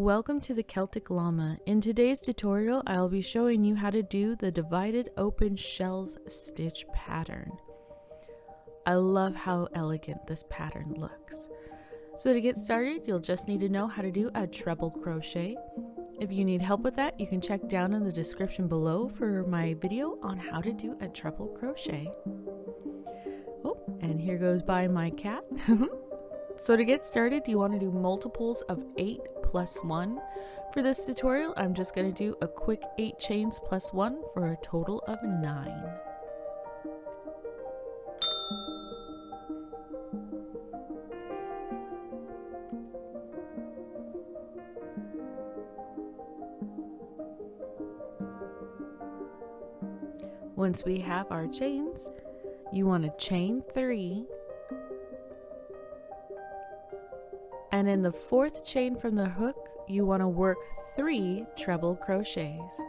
Welcome to the Celtic Llama. In today's tutorial, I'll be showing you how to do the divided open shells stitch pattern. I love how elegant this pattern looks. So to get started, you'll just need to know how to do a treble crochet. If you need help with that, you can check down in the description below for my video on how to do a treble crochet. Oh, and here goes by my cat. So to get started, you want to do multiples of 8 plus 1. For this tutorial, I'm just going to do a quick 8 chains plus 1 for a total of 9. Once we have our chains, you want to chain 3. And in the 4th chain from the hook, you want to work 3 treble crochets.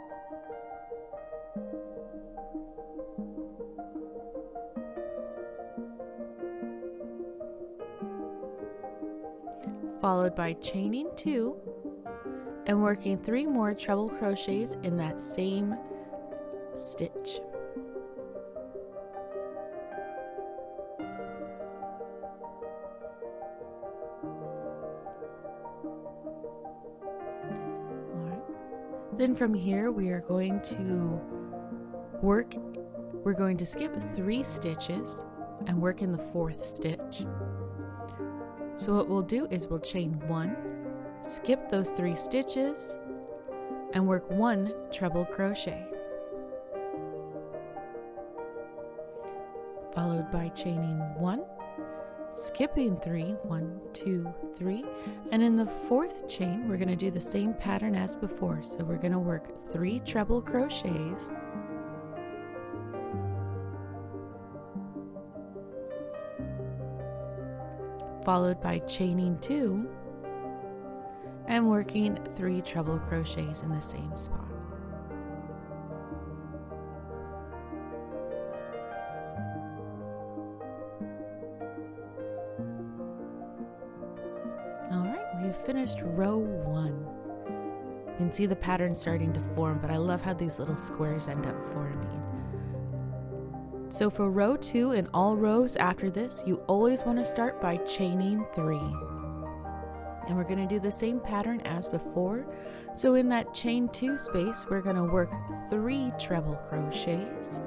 Followed by chaining 2 and working 3 more treble crochets in that same stitch. Then from here we are going to skip 3 stitches and work in the 4th stitch. So what we'll do is we'll chain 1, skip those 3 stitches, and work 1 treble crochet. Followed by chaining 1, skipping 3, 1, 2, 3, and in the 4th chain we're going to do the same pattern as before. So we're going to work 3 treble crochets, followed by chaining 2 and working 3 treble crochets in the same spot. We've finished row 1. You can see the pattern starting to form, but I love how these little squares end up forming. So for row 2 and all rows after this, you always want to start by chaining 3. And we're going to do the same pattern as before. So in that chain 2 space, we're going to work 3 treble crochets.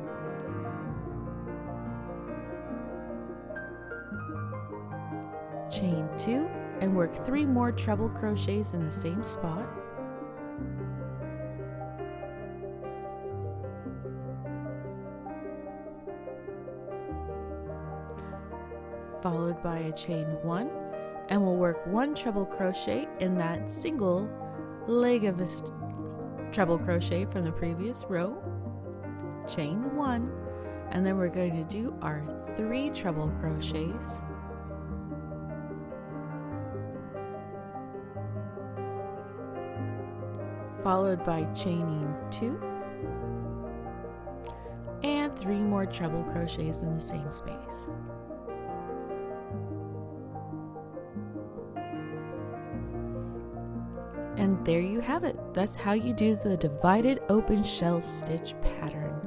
Chain 2. And work 3 more treble crochets in the same spot. Followed by a chain 1, and we'll work 1 treble crochet in that single leg of a treble crochet from the previous row. Chain 1, and then we're going to do our 3 treble crochets. Followed by chaining 2 and 3 more treble crochets in the same space. And there you have it. That's how you do the divided open shell stitch pattern.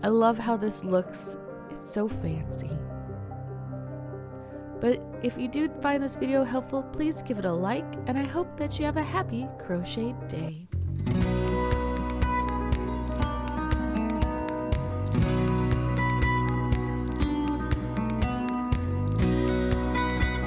I love how this looks. It's so fancy. But if you do find this video helpful, please give it a like, and I hope that you have a happy crochet day.